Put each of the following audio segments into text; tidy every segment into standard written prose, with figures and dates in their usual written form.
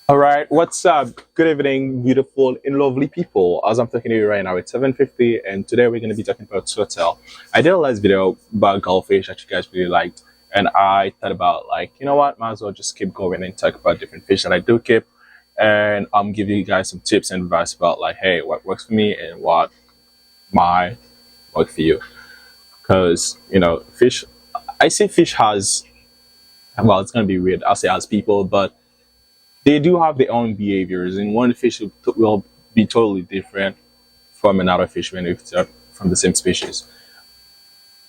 All right, what's up? Good evening, beautiful and lovely people. As I'm talking to you right now, it's 7:50, and today we're going to be talking about Swordtail. I did a last video about goldfish that you guys really liked, and I thought about like, you know what, might as well just keep going and talk about different fish that I do keep, and I'm giving you guys some tips and advice about like, hey, what works for me and what might work for you. Because fish, I say fish has, well, it's going to be weird. I'll say as people, but they do have their own behaviors, and one fish will be totally different from another fish when it's from the same species.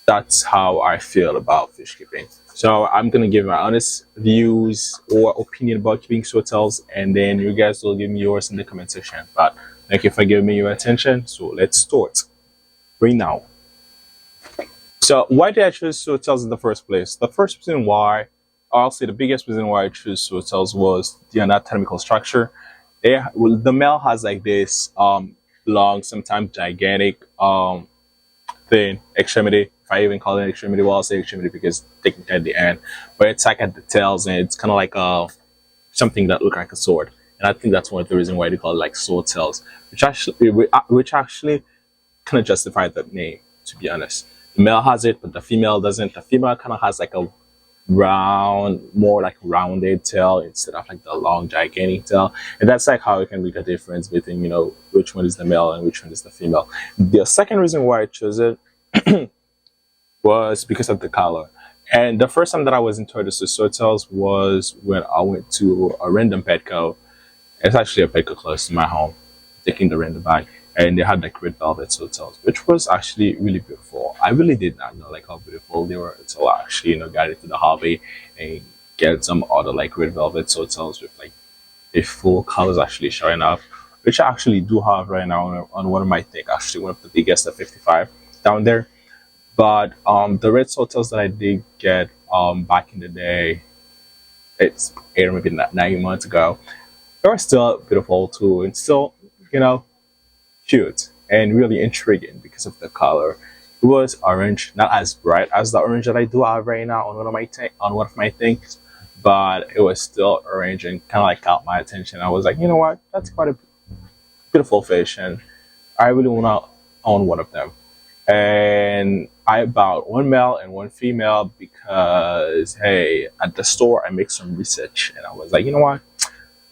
That's how I feel about fish keeping. So I'm gonna give my honest views or opinion about keeping swordtails, and then you guys will give me yours in the comment section. But thank you for giving me your attention. So let's start right now. So why did I choose swordtails in the first place? The first reason why, I'll say the biggest reason why I chose swordtails was the anatomical structure. The male has like this long, sometimes gigantic thin extremity. If I even call it extremity, well, I'll say extremity because technically at the end, but it's like at the tails, and it's kind of like something that look like a sword. And I think that's one of the reasons why they call it like sword tails, which actually kind of justify the name. To be honest, the male has it, but the female doesn't. The female kind of has like a more like rounded tail instead of like the long gigantic tail, and that's like how you can make a difference between which one is the male and which one is the female. The second reason why I chose it was because of the color. And the first time that I was introduced to swordtails was when I went to a random Petco. It's actually a Petco close to my home, taking the random bag, and they had like red velvet swordtails, which was actually really beautiful. I really did not know like how beautiful they were until I actually got into the hobby and get some other like red velvet swordtails with like a full colors actually showing up, which I actually do have right now on one of my thing, actually one of the biggest at 55 down there. But the red swordtails that I did get back in the day, it's 8 or maybe 9 months ago, they were still beautiful too, and still you know cute and really intriguing because of the color. It was orange, not as bright as the orange that I do have right now on one of my things, but it was still orange and kind of like caught my attention. I was like, you know what, that's quite a beautiful fish, and I really want to own one of them. And I bought one male and one female because hey, at the store I make some research and I was like, you know what,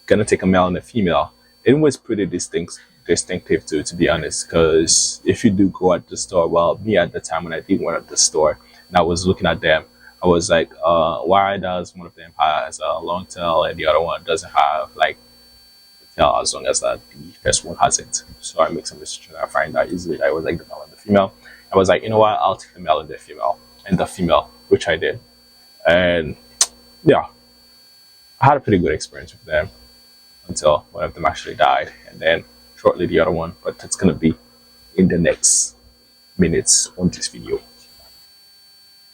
gonna take a male and a female. It was pretty distinctive too, to be honest. Because if you do go at the store, well, me at the time when I did went at the store and I was looking at them, I was like, why does one of them has a long tail and the other one doesn't have like the tail as long as that the first one has it? So I make some research and I find out easily that I was like the male and the female. I was like, you know what, I'll take the male and the female, which I did, and yeah, I had a pretty good experience with them until one of them actually died, and then shortly the other one. But that's gonna be in the next minutes on this video.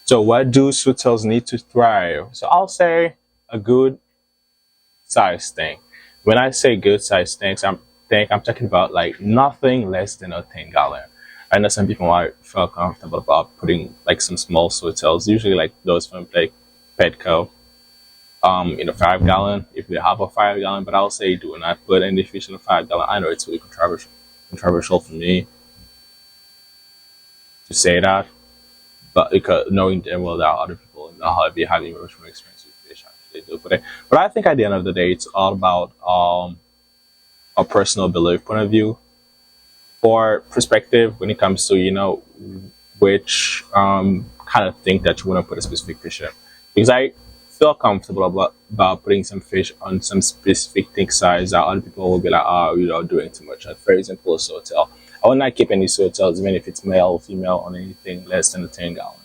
So, what do swordtails need to thrive? So, I'll say a good size tank. When I say good size tanks, I'm talking about like nothing less than a 10 gallon. I know some people might feel comfortable about putting like some small swordtails, usually like those from like Petco, in a 5 gallon if they have a 5 gallon, but I'll say do not put any fish in a 5 gallon. I know it's really controversial for me to say that, but because knowing damn well there are other people in the hobby having much more experience with fish actually do put it. But I think at the end of the day, it's all about a personal belief point of view or perspective when it comes to which kind of thing that you want to put a specific fish in. Because I feel comfortable about putting some fish on some specific thing size that other people will be like, oh, you're doing too much. Like, for example, a swordtail. I will not keep any swordtails, even if it's male or female, on anything less than a 10 gallon.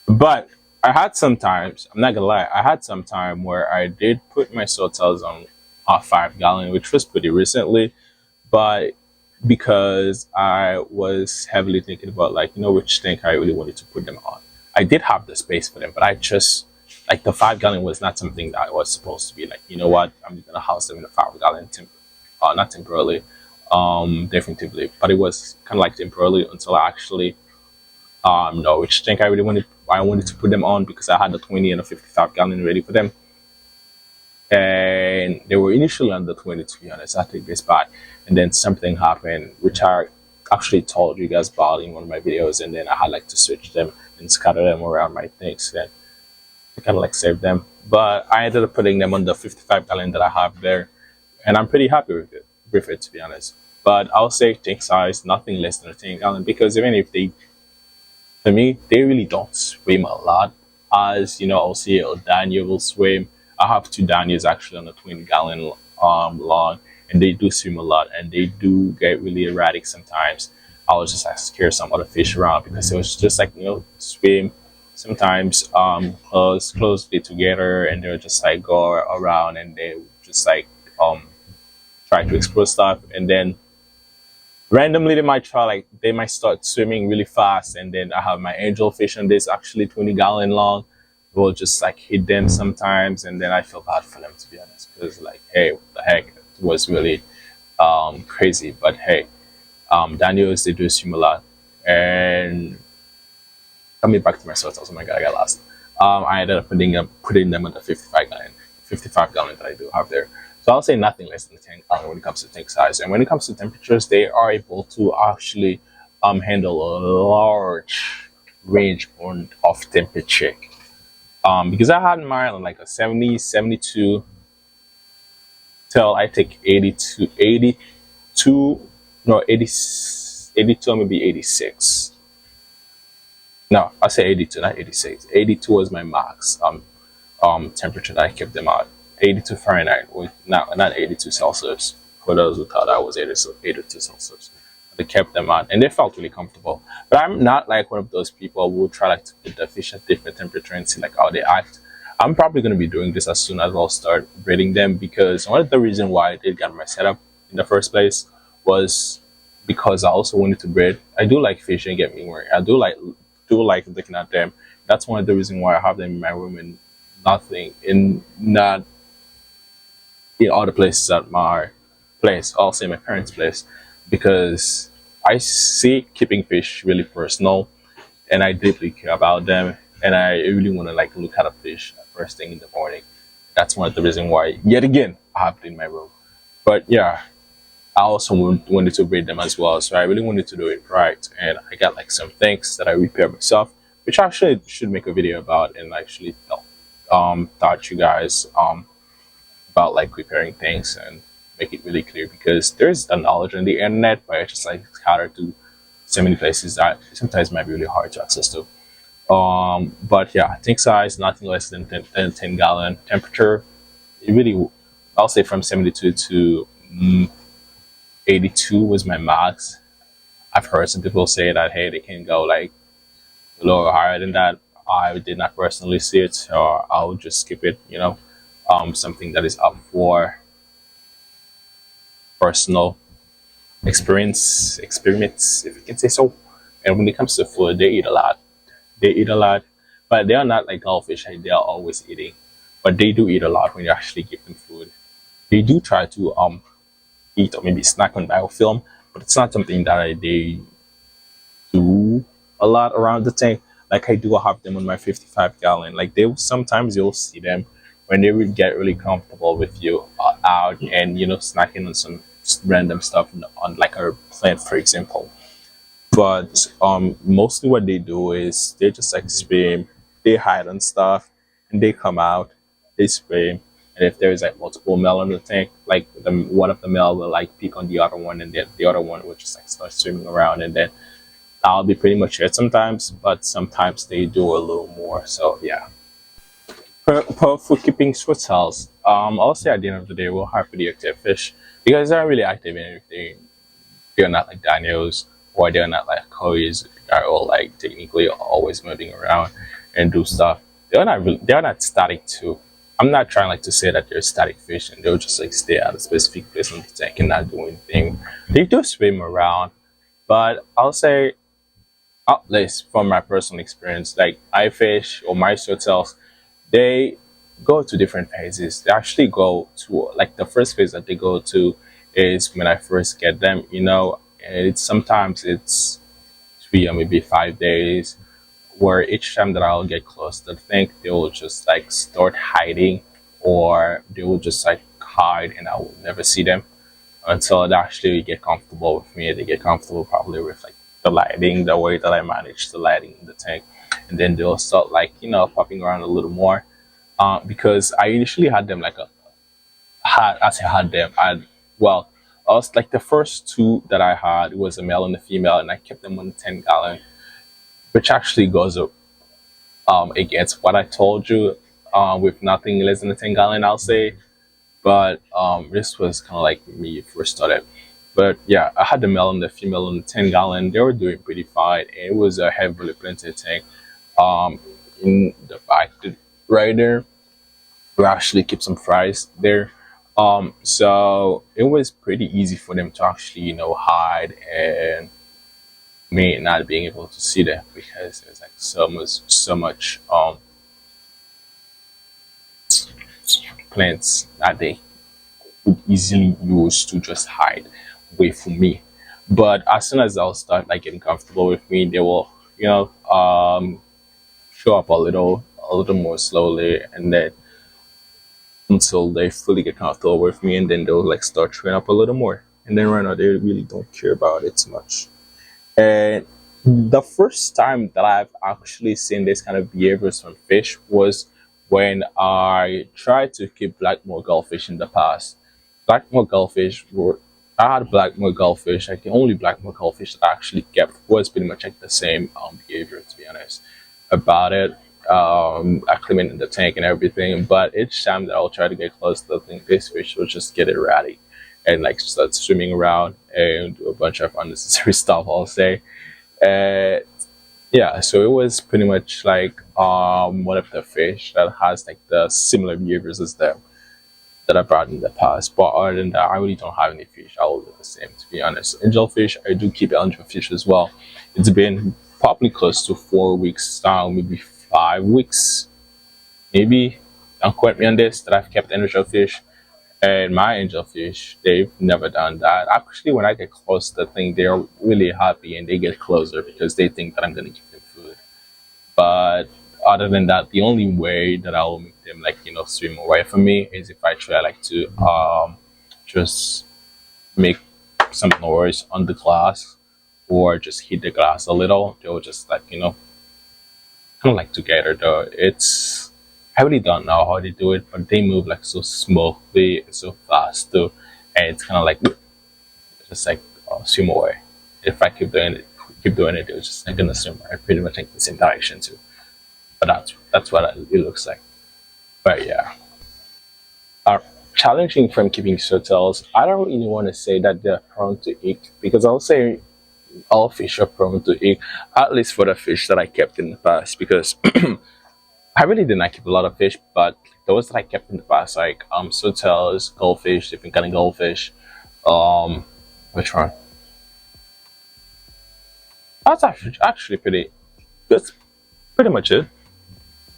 But I had some times, I'm not gonna lie, I had some time where I did put my swordtails on a 5 gallon, which was pretty recently, but because I was heavily thinking about like, which tank I really wanted to put them on. I did have the space for them, but I just like the 5 gallon was not something that I was supposed to be like, you know what, I'm gonna house them in a 5 gallon not temporarily, definitively, but it was kind of like temporarily until I actually know which tank I wanted to put them on because I had the 20 and a 55 gallon ready for them. and they were initially under 20, to be honest. I think this spot, and then something happened, which I actually told you guys about in one of my videos, and then I had like to switch them and scatter them around my things then to kind of like save them. But I ended up putting them on the 55 gallon that I have there, and I'm pretty happy with it, to be honest. But I'll say tank size, nothing less than a 10 gallon, because even if they, for me, they really don't swim a lot. As you know, I'll see Daniel will swim. I have two Daniels actually on a 20 gallon long, and they do swim a lot, and they do get really erratic sometimes. I was just like scare some other fish around because it was just like swim sometimes closely together, and they'll just like go around and they just like um try to explore stuff, and then randomly they might start swimming really fast, and then I have my angelfish on this actually 20 gallon long will just like hit them sometimes, and then I feel bad for them, to be honest, because like, hey, what the heck, it was really crazy. But hey, Daniels, they do swim a lot. And coming back to my Swordtails, oh my god, I got lost. I ended up putting them on the 55 gallon that I do have there. So I'll say nothing less than 10 gallon when it comes to tank size. And when it comes to temperatures, they are able to actually handle a large range of temperature. Because I had mine on like a 70, 72 till I take 82, 82, no, 80, 82, maybe 86. No, I say 82, not 86. 82 was my max temperature that I kept them at. 82 Fahrenheit, with not 82 Celsius. For those who thought I was 82 Celsius, they kept them at, and they felt really comfortable. But I'm not like one of those people who try like to put the fish at different temperature and see like how they act. I'm probably going to be doing this as soon as I'll start breeding them, because one of the reasons why I did get my setup in the first place was because I also wanted to breed. I do like fishing, get me where I do like looking at them. That's one of the reasons why I have them in my room and not in other places at my place. I'll say my parents' place, because I see keeping fish really personal, and I deeply care about them, and I really want to like look at a fish first thing in the morning. That's one of the reasons why, yet again, I have it in my room. But yeah, I also wanted to breed them as well, so I really wanted to do it right, and I got like some things that I repaired myself, which I actually should make a video about and actually taught you guys about like repairing things and make it really clear, because there's a knowledge on the internet, but it's just like scattered to so many places that sometimes might be really hard to access to. But yeah, tank size, nothing less than 10 gallon. Temperature, it really, I'll say from 72 to 82 was my max. I've heard some people say that, hey, they can go like lower or higher than that. I did not personally see it, or I'll just skip it, something that is up for personal experiments, if you can say so. And when it comes to food, they eat a lot. They eat a lot, but they are not like goldfish. They are always eating, but they do eat a lot when you actually give them food. They do try to eat or maybe snack on biofilm, but it's not something that they do a lot around the tank. Like I do have them on my 55 gallon. Like sometimes you'll see them when they will get really comfortable with you out and snacking on some random stuff on like a plant, for example. But mostly what they do is they just like swim, they hide on stuff, and they come out, they swim. And if there's like multiple male on the tank, like one of the male will like peek on the other one, and then the other one will just like start swimming around, and then that'll be pretty much it sometimes. But sometimes they do a little more. So yeah. For keeping swordtails, I'll say at the end of the day we'll have pretty active fish, because they're really active in everything. They're not like Daniels, or they're not like kois that are all like technically always moving around and do stuff. They're not static too. I'm not trying like to say that they're static fish and they'll just like stay at a specific place on the tank and not do anything. They do swim around, but I'll say, at least from my personal experience, like I fish or my swordtails, they go to different phases. They actually go to like the first phase that they go to is when I first get them, and sometimes it's 3 or maybe 5 days, where each time that I'll get close to the tank, they will just like start hiding or they will just like hide and I will never see them until they actually get comfortable with me. They get comfortable probably with like the lighting, the way that I manage the lighting in the tank, and then they'll start like popping around a little more. Because I initially had them like a had as I had them, well, I was like the first two that I had was a male and a female, and I kept them on 10 gallon, which actually goes against what I told you, with nothing less than a 10 gallon, I'll say. But this was kind of like me first started. But yeah, I had the male and the female on the 10 gallon. They were doing pretty fine, and it was a heavily planted tank. Um, in the back, right there, we actually keep some fries there. So it was pretty easy for them to actually, hide and me not being able to see them because there's like so much plants that they could easily use to just hide away from me. But as soon as I'll start like getting comfortable with me, they will, show up a little more slowly, and then until they fully get comfortable with me, and then they'll like start showing up a little more. And then right now they really don't care about it too much. And the first time that I've actually seen this kind of behaviors from fish was when I tried to keep blackmore goldfish in the past. Blackmore goldfish were I had blackmore goldfish. Like the only blackmore goldfish that I actually kept was pretty much like the same behavior, to be honest, about it. I clean it in the tank and everything, but each time that I'll try to get close to the thing, this fish will just get erratic and like start swimming around and do a bunch of unnecessary stuff, I'll say. And yeah, so it was pretty much like one of the fish that has like the similar behaviors as them that I brought in the past. But other than that, I really don't have any fish. I will do the same, to be honest. Angelfish, I do keep angelfish as well. It's been probably close to 4 weeks now, maybe 5 weeks, maybe. Don't quote me on this, that I've kept angelfish. And my angelfish, they've never done that. Actually, when I get close to the thing, they're really happy and they get closer because they think that I'm gonna give them food. But other than that, the only way that I will make them like swim away from me is if I try like to just make some noise on the glass or just hit the glass a little. They'll just like kind of like together though. It's I really don't know how they do it, but they move like so smoothly and so fast too, and it's kind of like just like swim away. If I keep doing it, they're just like gonna swim pretty much like the same direction too. But that's what it looks like. But yeah, challenging from keeping swordtails. I don't really want to say that they're prone to ick because I'll say all fish are prone to ick, at least for the fish that I kept in the past. Because I really did not keep a lot of fish, but those that I kept in the past, like swordtails, goldfish, different kind of goldfish. Um, which one? That's actually pretty. That's pretty much it.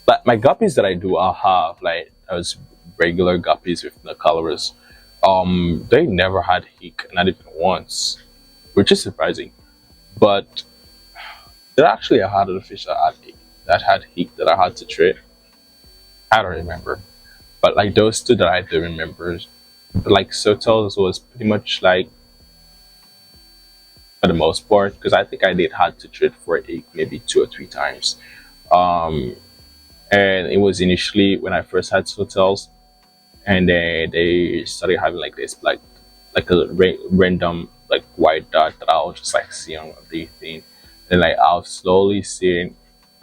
But my guppies that I do, I have like those regular guppies with the colors. They never had heat, not even once, which is surprising. But there actually I had other fish that had heat that I had to treat. I don't remember, but like those two that I do remember, like Sotos was pretty much like for the most part because I think I did had to treat for it maybe 2 or 3 times. Um, and it was initially when I first had Swordtails, and then they started having like this like a random like white dot that I'll just like see on the thing, and like I'll slowly see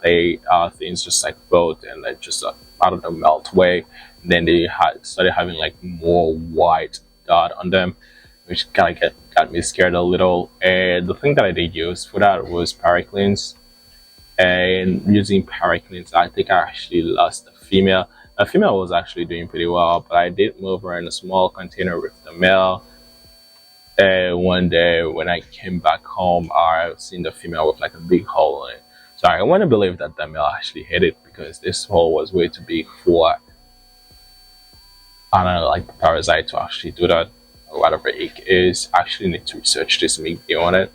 they things just like both and like just I don't know melt away. And then they had started having like more white dot on them, which kind of got me scared a little. And the thing that I did use for that was paracleans, and using paracleans, I think I actually lost the female. The female was actually doing pretty well, but I did move her in a small container with the male. And one day when I came back home, I seen the female with like a big hole in it. So I want to believe that the male actually hit it because this hole was way too big for I don't know like the parasite to actually do that. Or whatever it is, I actually need to research this and make video on it.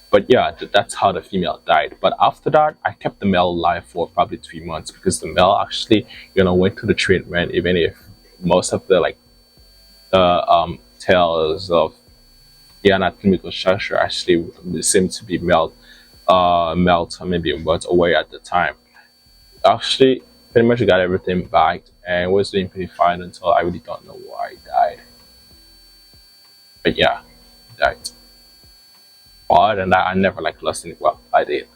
But yeah, that's how the female died. But after that, I kept the male alive for probably 3 months because the male actually, went to the treatment, even if most of the like the tails of the anatomical structure actually seem to be melt or maybe melt away at the time. Actually, pretty much got everything back and was doing pretty fine until I really don't know why I died. But yeah, died. Other than that, I never like lost any. Well, I did.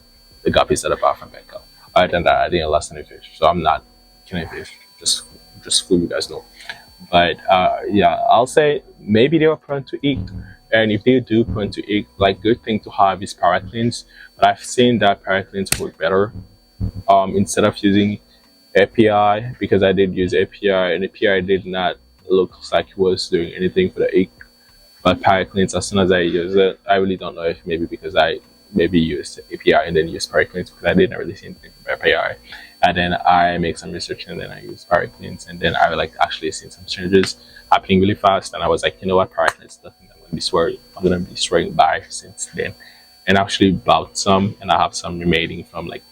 The guppies at the bathroom backup. Other than that, I didn't lost any fish, so I'm not killing fish. Just so you guys know. But yeah, I'll say maybe they were prone to eat, and if they do prone to eat, like good thing to have is paracleans. But I've seen that paracleans work better instead of using API, because I did use API and API did not look like it was doing anything for the egg. But Paracleans, as soon as I use it, I really don't know if maybe because I maybe used API and then used Paracleans, because I didn't really see anything from API. And then I make some research and then I use Paracleans, and then I like actually seen some changes happening really fast. And I was like, you know what, Paracleans, the thing I'm gonna be swearing by since then. And I actually bought some, and I have some remaining from like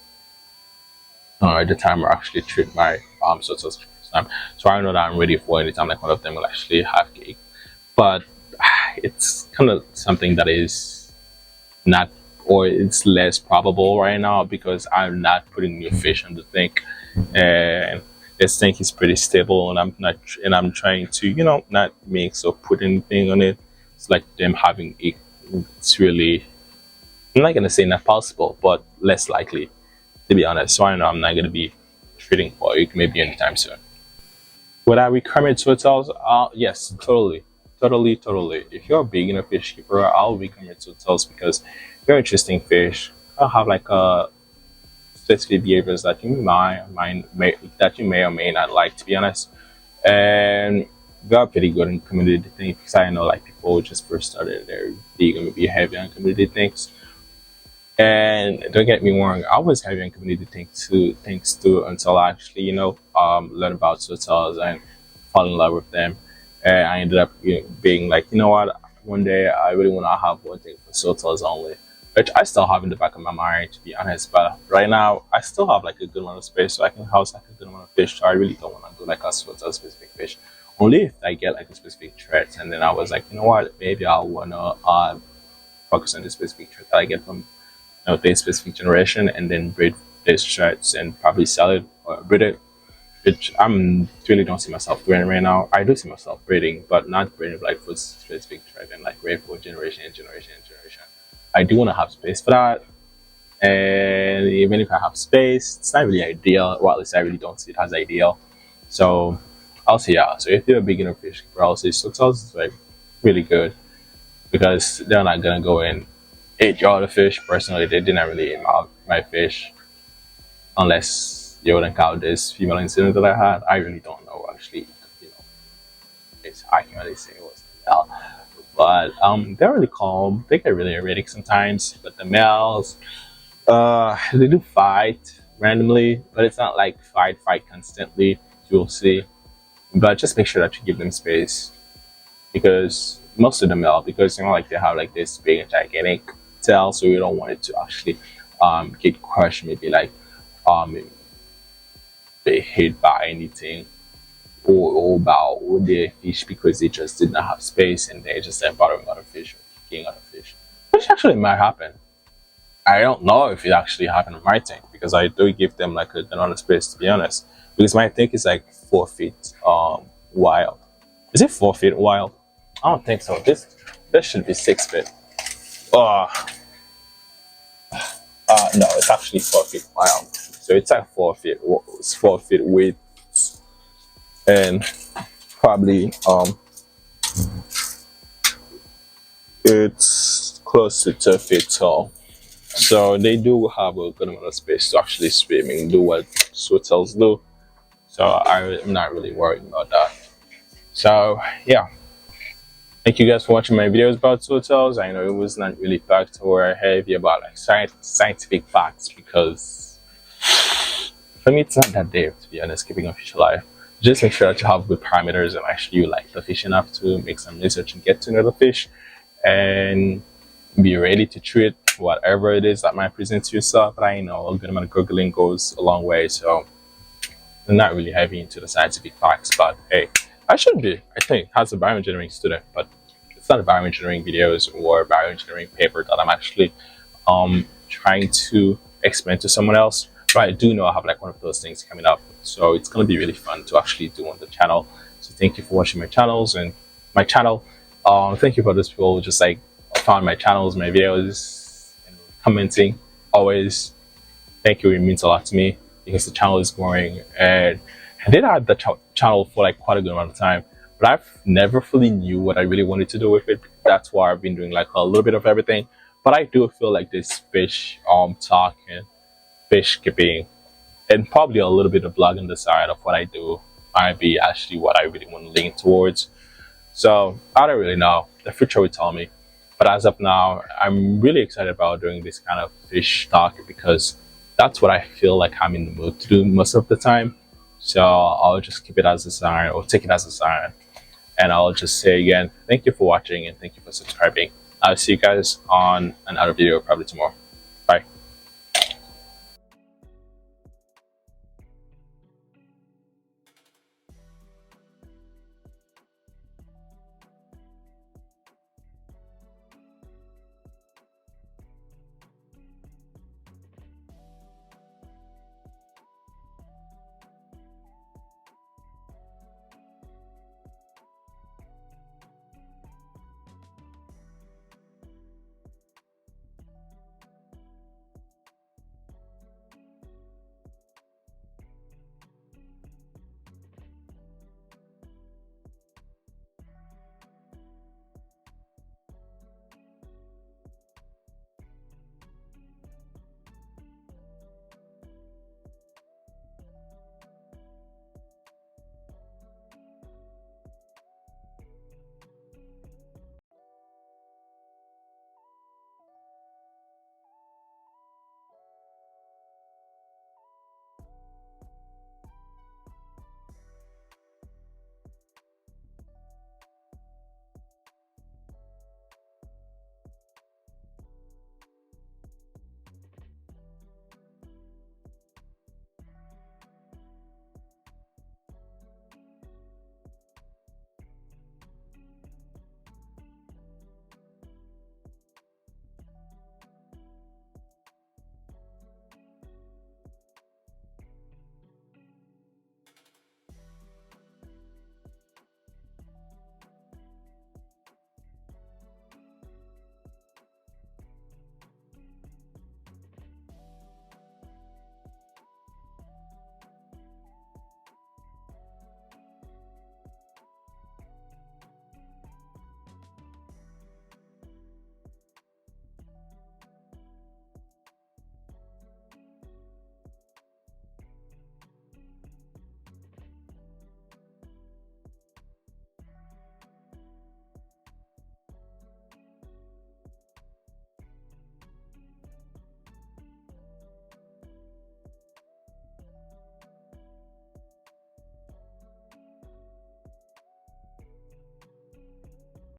the time I actually treat my Swordtails time. So I know that I'm ready for any time like one of them will actually have cake. But it's kind of something that is not, or it's less probable right now, because I'm not putting new fish on the tank, and this tank is pretty stable, and I'm trying to, you know, not mix or put anything on it. It's like them having it. It's really, I'm not gonna say not possible, but less likely, to be honest. So I know I'm not gonna be treating for it maybe anytime soon. Would I recommend Swordtails? Yes, totally. If you're a beginner fish keeper, I'll recommend Swordtails because they're interesting fish. I'll have like a specific behaviors that that you may or may not like, to be honest. And they're pretty good in community things, because I know like people just first started, they're gonna be heavy on community things. And don't get me wrong, I was heavy on community things too until I actually, you know, learn about Swordtails and fall in love with them. And I ended up, you know, being like, you know what, one day I really want to have one thing for Swordtails only, which I still have in the back of my mind, to be honest. But right now, I still have like a good amount of space, so I can house like a good amount of fish. So I really don't want to do like a Swordtail specific fish, only if I get like a specific threat. And then I was like, you know what, maybe I want to focus on the specific threat that I get from, you know, this specific generation, and then breed these threats and probably sell it or breed it, which I'm really don't see myself doing right now. I do see myself breeding, but not breeding like for specific threat and like breed for generation and generation and generation. I do want to have space for that, and even if I have space, it's not really ideal, or at least I really don't see it as ideal. So I'll say yeah. So if you're a beginner fish keeper, I'll say Swordtails is like really good, because they're not gonna go and eat your other fish. Personally, they didn't really eat my fish, unless you wouldn't count this female incident that I had. I really don't know actually. You know, I can't really say it was the male, but they're really calm. They get really erratic sometimes, but the males, they do fight randomly, but it's not like fight constantly. You'll see, but just make sure that you give them space, because most of the male, because you know, like they have like this big and gigantic tail, so you don't want it to actually get crushed, maybe like they hit by anything, or about the fish, because they just did not have space and they just start bothering other fish or kicking other fish, which actually might happen. I don't know if it actually happened in my tank, because I do give them like a lot of space, to be honest, because my tank is like 4 feet wild. Is it 4 feet wild? I don't think so. This should be 6 feet. No, it's actually 4 feet wild. So it's like 4 feet. It's 4 feet width, and probably it's close to 2 feet tall. So they do have a good amount of space to actually swim and do what Swordtails do. So I'm not really worried about that. So yeah. Thank you guys for watching my videos about Swordtails. I know it was not really packed or heavy about like scientific facts, because for me it's not that deep, to be honest, keeping a fish alive. Just make sure that you have good parameters and actually you like the fish enough to make some research and get to know the fish, and be ready to treat whatever it is that might present to yourself. But I know a good amount of Googling goes a long way, so I'm not really heavy into the scientific facts, but hey, I should be, I think, as a bioengineering student, but it's not a bioengineering videos or bioengineering paper that I'm actually trying to explain to someone else. But I do know I have like one of those things coming up, so it's gonna be really fun to actually do on the channel. So thank you for watching my channels and my channel. Thank you for those people who just like found my channels, my videos, and commenting. Always, thank you. It means a lot to me because the channel is growing, and I did have the channel for like quite a good amount of time, but I've never fully knew what I really wanted to do with it. That's why I've been doing like a little bit of everything. But I do feel like this fish talk and fish keeping and probably a little bit of blog on the side of what I do might be actually what I really want to lean towards. So I don't really know. The future will tell me. But as of now, I'm really excited about doing this kind of fish talk because that's what I feel like I'm in the mood to do most of the time. So I'll just keep it as a sign or take it as a sign. And I'll just say again, thank you for watching and thank you for subscribing. I'll see you guys on another video probably tomorrow.